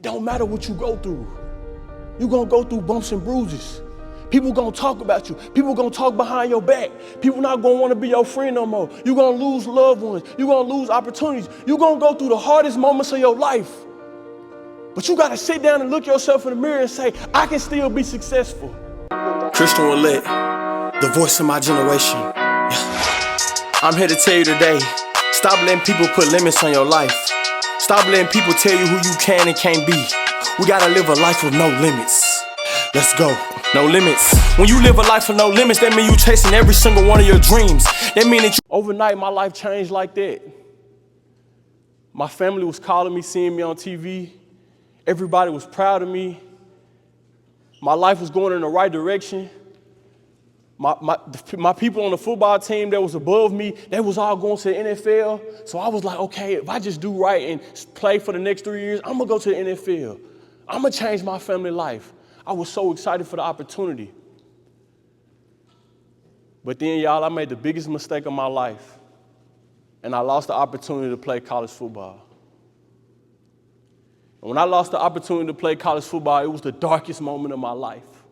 don't matter what you go through. You're gonna go through bumps and bruises. People gonna talk about you. People gonna talk behind your back. People not gonna wanna be your friend no more. You're gonna lose loved ones. You're gonna lose opportunities. You're gonna go through the hardest moments of your life. But you gotta sit down and look yourself in the mirror and say, I can still be successful. Christion Willett, the voice of my generation. I'm here to tell you today, stop letting people put limits on your life. Stop letting people tell you who you can and can't be. We gotta live a life with no limits. Let's go. No limits. When you live a life with no limits, that means you chasing every single one of your dreams. That means that you... Overnight, my life changed like that. My family was calling me, seeing me on TV. Everybody was proud of me. My life was going in the right direction. My people on the football team that was above me, they was all going to the NFL. So I was like, okay, if I just do right and play for the next 3 years, I'm gonna go to the NFL. I'm gonna change my family life. I was so excited for the opportunity. But then, y'all, I made the biggest mistake of my life, and I lost the opportunity to play college football. And when I lost the opportunity to play college football, it was the darkest moment of my life,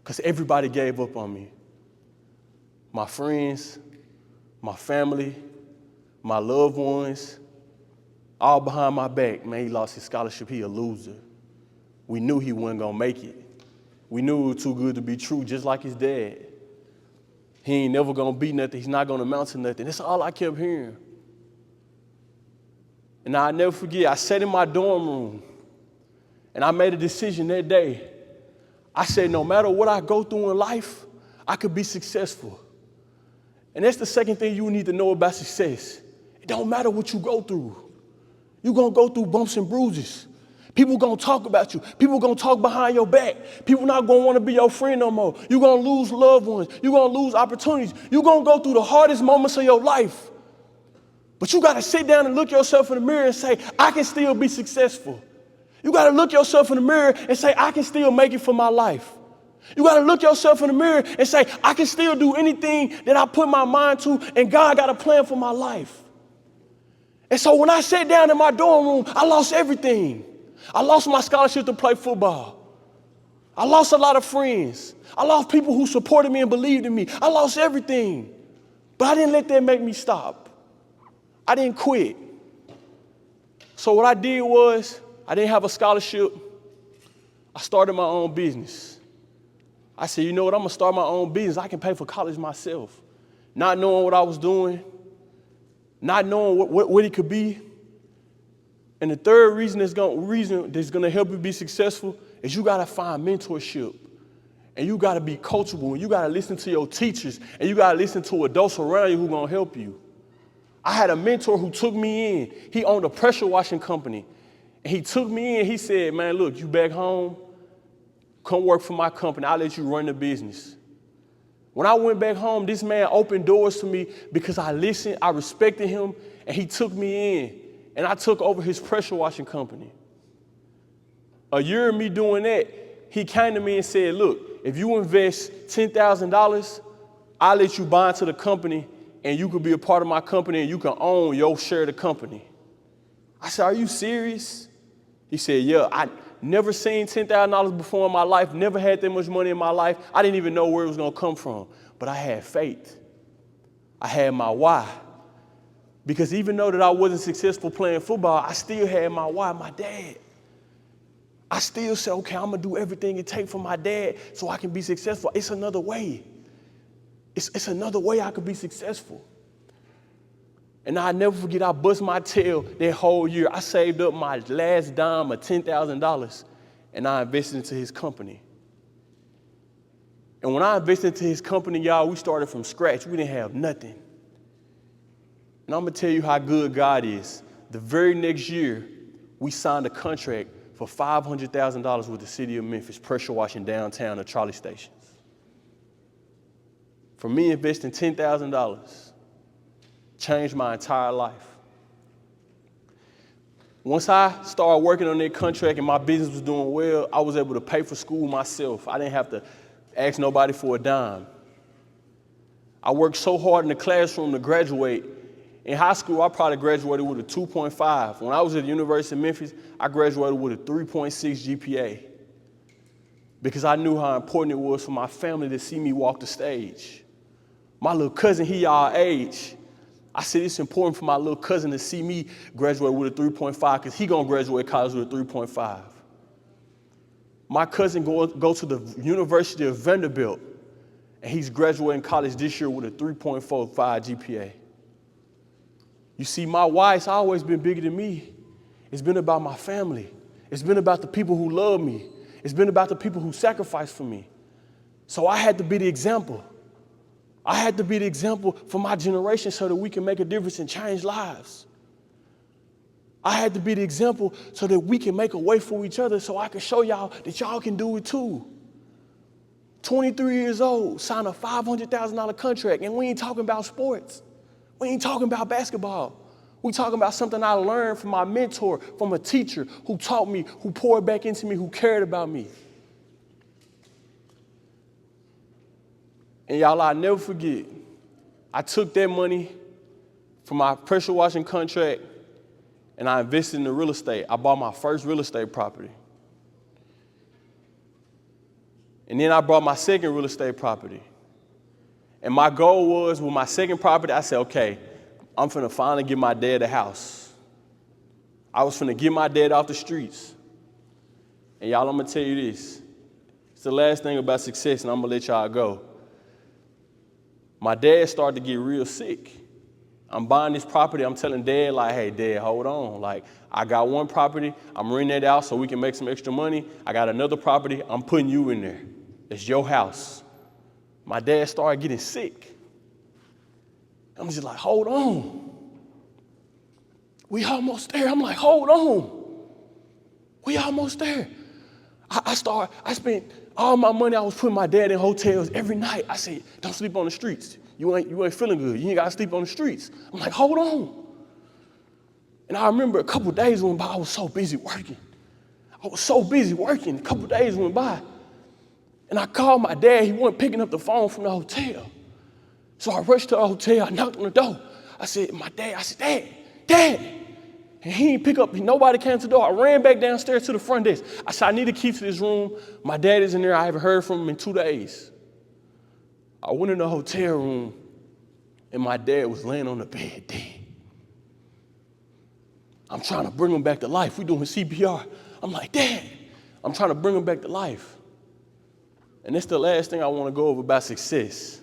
because everybody gave up on me. My friends, my family, my loved ones, all behind my back. Man, he lost his scholarship, he a loser. We knew he wasn't gonna make it. We knew it was too good to be true, just like his dad. He ain't never gonna be nothing, he's not gonna amount to nothing. That's all I kept hearing. And I'll never forget, I sat in my dorm room and I made a decision that day. I said, no matter what I go through in life, I could be successful. And that's the second thing you need to know about success. It don't matter what you go through. You're gonna go through bumps and bruises. People gonna talk about you. People gonna talk behind your back. People not gonna wanna be your friend no more. You're gonna lose loved ones. You're gonna lose opportunities. You're gonna go through the hardest moments of your life. But you gotta sit down and look yourself in the mirror and say, I can still be successful. You gotta look yourself in the mirror and say, I can still make it for my life. You gotta look yourself in the mirror and say, I can still do anything that I put my mind to, and God got a plan for my life. And so when I sat down in my dorm room, I lost everything. I lost my scholarship to play football. I lost a lot of friends. I lost people who supported me and believed in me. I lost everything. But I didn't let that make me stop. I didn't quit. So what I did was, I didn't have a scholarship. I started my own business. I said, you know what, I'm gonna start my own business. I can pay for college myself. Not knowing what I was doing, not knowing what it could be. And the third reason that's gonna help you be successful is you gotta find mentorship. And you gotta be coachable, and you gotta listen to your teachers, and you gotta listen to adults around you who gonna help you. I had a mentor who took me in. He owned a pressure washing company. And he took me in, he said, man, look, you back home, come work for my company, I'll let you run the business. When I went back home, this man opened doors to me because I listened, I respected him, and he took me in. And I took over his pressure washing company. A year of me doing that, he came to me and said, look, if you invest $10,000, I'll let you buy into the company, and you could be a part of my company, and you can own your share of the company. I said, are you serious? He said, yeah, I never seen $10,000 before in my life, never had that much money in my life. I didn't even know where it was gonna come from, but I had faith. I had my why. Because even though that I wasn't successful playing football, I still had my why, my dad. I still said, okay, I'm gonna do everything it takes for my dad so I can be successful. It's another way. It's another way I could be successful. And I'll never forget, I bust my tail that whole year. I saved up my last dime of $10,000, and I invested into his company. And when I invested into his company, y'all, we started from scratch. We didn't have nothing. And I'm gonna tell you how good God is. The very next year, we signed a contract for $500,000 with the city of Memphis, pressure washing downtown at trolley stations. For me investing $10,000, changed my entire life. Once I started working on that contract and my business was doing well, I was able to pay for school myself. I didn't have to ask nobody for a dime. I worked so hard in the classroom to graduate, In high school, I probably graduated with a 2.5. When I was at the University of Memphis, I graduated with a 3.6 GPA because I knew how important it was for my family to see me walk the stage. My little cousin, he y'all age. I said it's important for my little cousin to see me graduate with a 3.5 because he gonna graduate college with a 3.5. My cousin go to the University of Vanderbilt, and he's graduating college this year with a 3.45 GPA. You see, my wife's always been bigger than me. It's been about my family. It's been about the people who love me. It's been about the people who sacrificed for me. So I had to be the example. I had to be the example for my generation so that we can make a difference and change lives. I had to be the example so that we can make a way for each other so I can show y'all that y'all can do it too. 23 years old, signed a $500,000 contract, and we ain't talking about sports. We ain't talking about basketball. We talking about something I learned from my mentor, from a teacher who taught me, who poured back into me, who cared about me. And y'all, I'll never forget, I took that money from my pressure washing contract and I invested in the real estate. I bought my first real estate property. And then I bought my second real estate property. And my goal was, with my second property, I said, okay, I'm finna finally get my dad a house. I was finna get my dad off the streets. And y'all, I'm gonna tell you this. It's the last thing about success, and I'm gonna let y'all go. My dad started to get real sick. I'm buying this property. I'm telling Dad, like, hey, Dad, hold on. Like, I got one property. I'm renting it out so we can make some extra money. I got another property. I'm putting you in there. It's your house. My dad started getting sick. I'm just like, hold on. We almost there. I'm like, hold on. We almost there. I spent all my money. I was putting my dad in hotels every night. I said, don't sleep on the streets. You ain't feeling good. You ain't got to sleep on the streets. I'm like, hold on. And I remember a couple days went by. I was so busy working. A couple days went by. And I called my dad. He wasn't picking up the phone from the hotel. So I rushed to the hotel. I knocked on the door. I said, Dad. And he didn't pick up. Nobody came to the door. I ran back downstairs to the front desk. I said, I need a key to this room. My dad is in there. I haven't heard from him in 2 days. I went in the hotel room, and my dad was laying on the bed dead. I'm trying to bring him back to life. We're doing CPR. I'm like, Dad, I'm trying to bring him back to life. And that's the last thing I want to go over about success.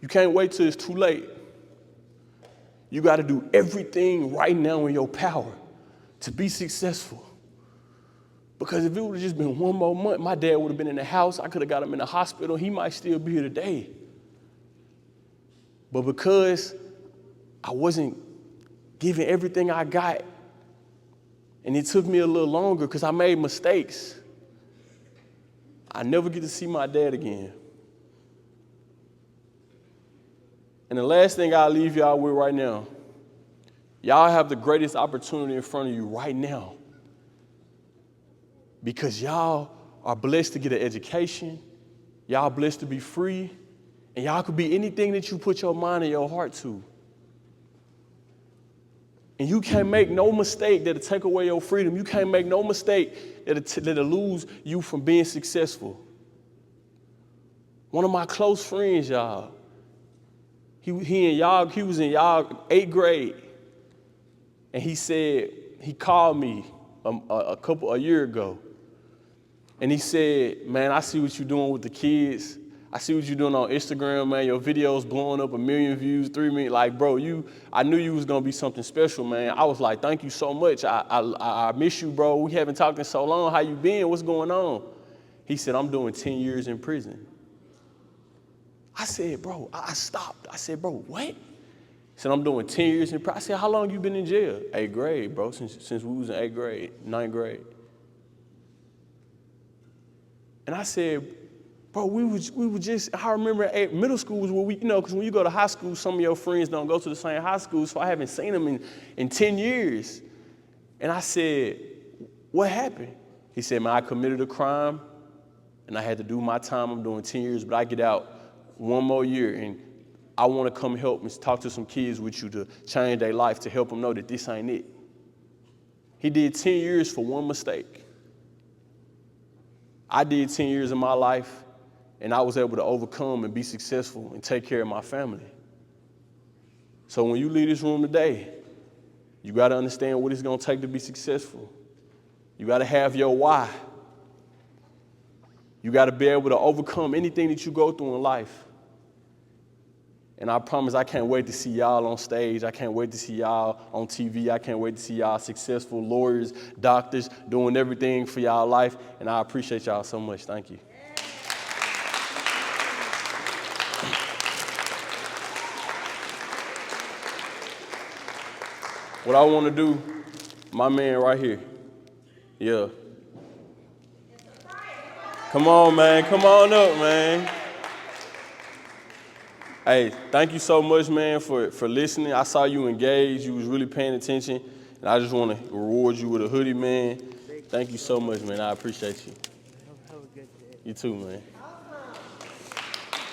You can't wait till it's too late. You got to do everything right now in your power to be successful. Because if it would have just been one more month, my dad would have been in the house. I could have got him in the hospital. He might still be here today. But because I wasn't giving everything I got, and it took me a little longer because I made mistakes, I never get to see my dad again. And the last thing I'll leave y'all with right now, y'all have the greatest opportunity in front of you right now. Because y'all are blessed to get an education, y'all blessed to be free, and y'all could be anything that you put your mind and your heart to. And you can't make no mistake that'll take away your freedom. You can't make no mistake that'll lose you from being successful. One of my close friends, y'all, he was in y'all 8th grade, and he called me a year ago. And he said, man, I see what you're doing with the kids. I see what you're doing on Instagram, man. Your videos blowing up 1 million views, 3 million. Like, bro, I knew you was going to be something special, man. I was like, thank you so much. I miss you, bro. We haven't talked in so long. How you been? What's going on? He said, I'm doing 10 years in prison. I said, bro, I stopped. I said, bro, what? He said, I'm doing 10 years in prison. I said, how long you been in jail? 8th grade, bro, since we was in 8th grade, 9th grade. And I said, bro, we were just, I remember at middle school was where we, because when you go to high school, some of your friends don't go to the same high school, so I haven't seen them in 10 years. And I said, what happened? He said, man, I committed a crime, and I had to do my time. I'm doing 10 years, but I get out 1 more year. And I want to come help and talk to some kids with you to change their life, to help them know that this ain't it. He did 10 years for one mistake. I did 10 years of my life, and I was able to overcome and be successful and take care of my family. So when you leave this room today, you got to understand what it's going to take to be successful. You got to have your why. You got to be able to overcome anything that you go through in life. And I promise I can't wait to see y'all on stage. I can't wait to see y'all on TV. I can't wait to see y'all successful lawyers, doctors, doing everything for y'all life. And I appreciate y'all so much. Thank you. What I want to do, my man right here. Yeah. Come on, man. Come on up, man. Hey, thank you so much, man, for listening. I saw you engaged. You was really paying attention. And I just want to reward you with a hoodie, man. Thank you so much, man. I appreciate you. Have a good day. You too, man.